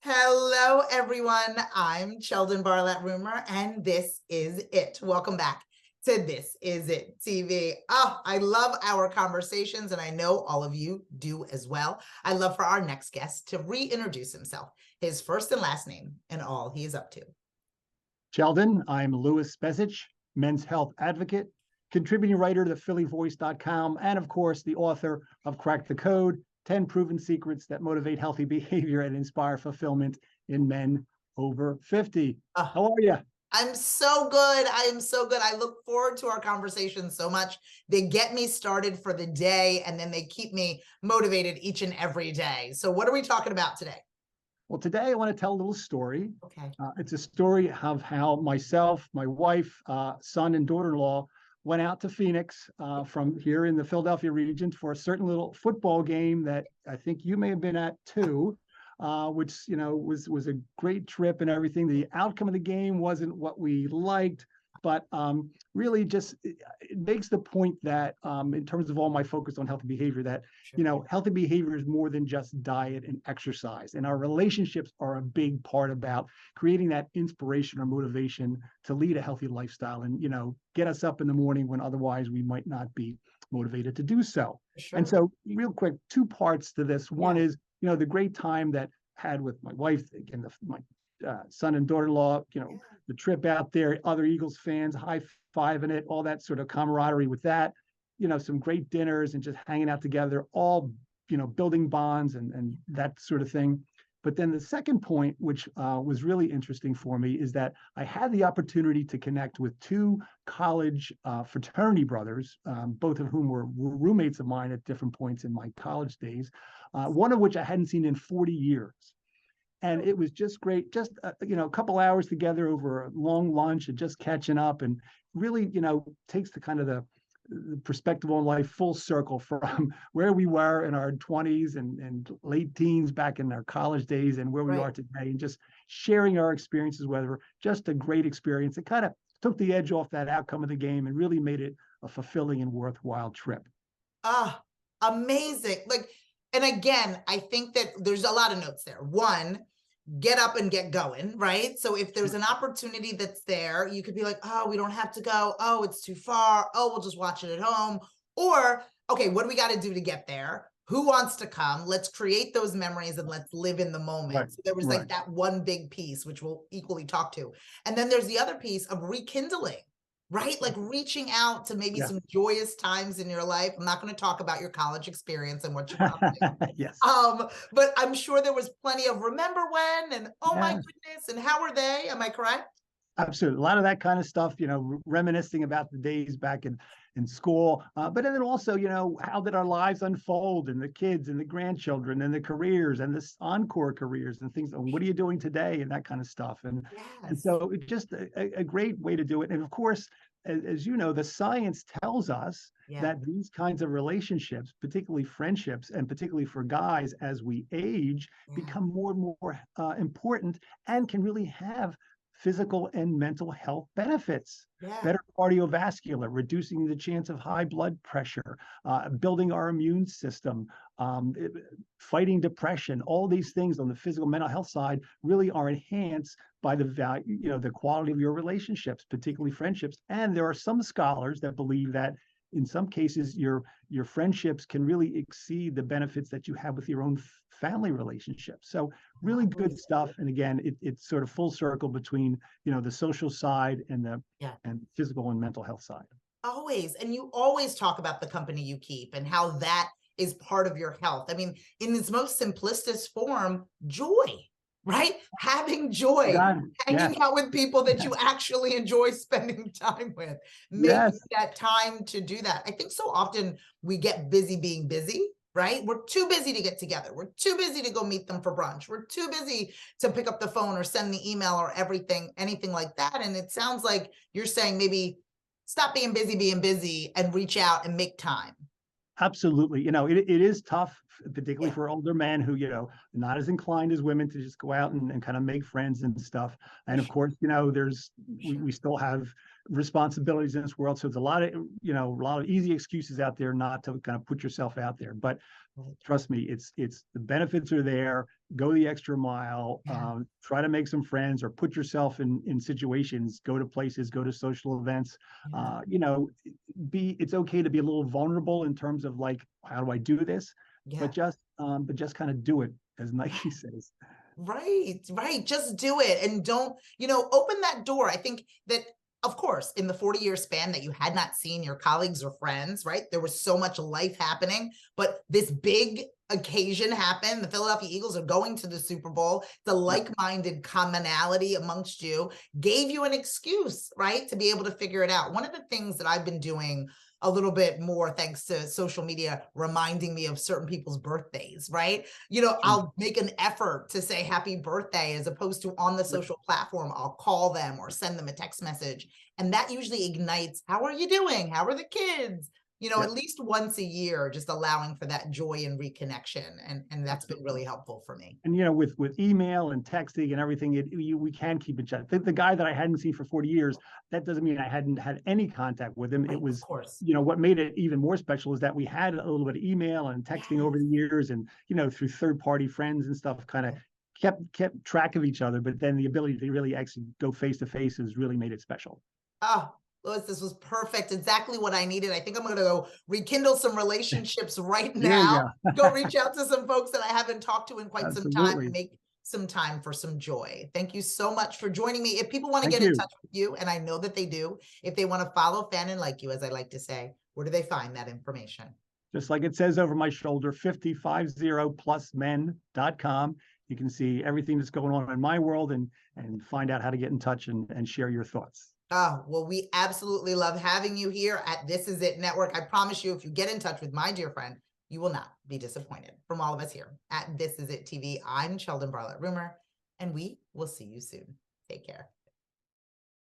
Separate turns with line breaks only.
Hello, everyone. I'm Sheldon Barlett Rumor, and this is it. Welcome back to This Is It TV. Oh, I love our conversations, and I know all of you do as well. I love for our next guest to reintroduce himself, his first and last name, and all he is up to.
Sheldon, I'm Louis Bezich, men's health advocate, contributing writer to phillyvoice.com, and of course, the author of Crack the Code, 10 Proven Secrets That Motivate Healthy Behavior and Inspire Fulfillment in Men Over 50. How are you?
I'm so good. I am so good. I look forward to our conversation so much. They get me started for the day, and then they keep me motivated each and every day. So what are we talking about today?
Well, today I want to tell a little story.
Okay.
It's a story of how myself, my wife, son, and daughter-in-law went out to Phoenix from here in the Philadelphia region for a certain little football game that I think you may have been at too, which was a great trip and everything. The outcome of the game wasn't what we liked, but really just it makes the point that in terms of all my focus on healthy behavior, that healthy behavior is more than just diet and exercise, and our relationships are a big part about creating that inspiration or motivation to lead a healthy lifestyle and get us up in the morning when otherwise we might not be motivated to do so.
Sure.
And so real quick, two parts to this. One is the great time that I had with my wife and my son and daughter-in-law, the trip out there, other Eagles fans, high-fiving it, all that sort of camaraderie with that, some great dinners and just hanging out together, all, building bonds and that sort of thing. But then the second point, which was really interesting for me, is that I had the opportunity to connect with two college fraternity brothers, both of whom were roommates of mine at different points in my college days, one of which I hadn't seen in 40 years. And it was just great, just, a couple hours together over a long lunch and just catching up, and really, takes the kind of the perspective on life full circle from where we were in our 20s and late teens back in our college days and where we are today, and just sharing our experiences, whether just a great experience. It kind of took the edge off that outcome of the game and really made it a fulfilling and worthwhile trip.
Amazing. And again, I think that there's a lot of notes there. One, get up and get going, right? So if there's an opportunity that's there, you could be like, oh, we don't have to go. Oh, it's too far. Oh, we'll just watch it at home. Or, okay, what do we got to do to get there? Who wants to come? Let's create those memories and let's live in the moment.
Right.
So there was like that one big piece, which we'll equally talk to. And then there's the other piece of rekindling, right? Like reaching out to maybe some joyous times in your life. I'm not going to talk about your college experience and what you
Yes.
But I'm sure there was plenty of remember when and oh my goodness, and how are they? Am I correct?
Absolutely. A lot of that kind of stuff, reminiscing about the days back in school. But then also, how did our lives unfold, and the kids and the grandchildren and the careers and the encore careers and things. What are you doing today and that kind of stuff. And so it's just a great way to do it. And of course, as you know, the science tells us that these kinds of relationships, particularly friendships, and particularly for guys as we age, become more and more important and can really have physical and mental health benefits. Better cardiovascular, reducing the chance of high blood pressure, building our immune system, fighting depression. All these things on the physical mental health side really are enhanced by the value, the quality of your relationships, particularly friendships. And there are some scholars that believe that in some cases, your friendships can really exceed the benefits that you have with your own family relationships. So really good stuff. And again, it's sort of full circle between, the social side and the and physical and mental health side.
Always. And you always talk about the company you keep and how that is part of your health. I mean, in its most simplest form, joy. Right? Having joy, hanging out with people that you actually enjoy spending time with, making that time to do that. I think so often we get busy being busy, right? We're too busy to get together. We're too busy to go meet them for brunch. We're too busy to pick up the phone or send the email or anything like that. And it sounds like you're saying maybe stop being busy and reach out and make time.
Absolutely. It is tough, particularly
Yeah,
for older men who, not as inclined as women to just go out and kind of make friends and stuff.
for
And of
sure.
course,
Sure.
we still have responsibilities in this world. So it's a lot of easy excuses out there not to kind of put yourself out there. But
Right.
trust me, it's the benefits are there. Go the extra mile.
Yeah.
Try to make some friends or put yourself in situations. Go to places. Go to social events.
Yeah.
It's okay to be a little vulnerable in terms of like, how do I do this?
Yeah.
But just kind of do it, as Nike says.
Right, right. Just do it and don't, open that door. I think that, of course, in the 40-year span that you had not seen your colleagues or friends, right? There was so much life happening, but this big occasion happened. The Philadelphia Eagles are going to the Super Bowl. The like-minded commonality amongst you gave you an excuse, right? To be able to figure it out. One of the things that I've been doing a little bit more thanks to social media reminding me of certain people's birthdays, right? I'll make an effort to say happy birthday as opposed to on the social platform, I'll call them or send them a text message. And that usually ignites, how are you doing? How are the kids?
Yep.
At least once a year, just allowing for that joy and reconnection. And that's been really helpful for me.
And with email and texting and everything, we can keep in touch. The guy that I hadn't seen for 40 years, that doesn't mean I hadn't had any contact with him.
Right,
It
of
was,
course.
what made it even more special is that we had a little bit of email and texting over the years, and through third-party friends and stuff, kind of kept track of each other. But then the ability to really actually go face to face has really made it special.
Oh, Louis, this was perfect. Exactly what I needed. I think I'm going to go rekindle some relationships right
There you
now.
go.
Go reach out to some folks that I haven't talked to in quite some time and
Absolutely.
make some time for some joy. Thank you so much for joining me. If people want to
Thank
get in
you.
touch with you, and I know that they do, if they want to follow, fan, and like you, as I like to say, where do they find that information?
Just like it says over my shoulder, 50plusmen.com. You can see everything that's going on in my world and find out how to get in touch and share your thoughts.
Oh, well, we absolutely love having you here at This Is It Network. I promise you, if you get in touch with my dear friend, you will not be disappointed. From all of us here at This Is It TV, I'm Sheldon Bartlett Rumor, and we will see you soon. Take care.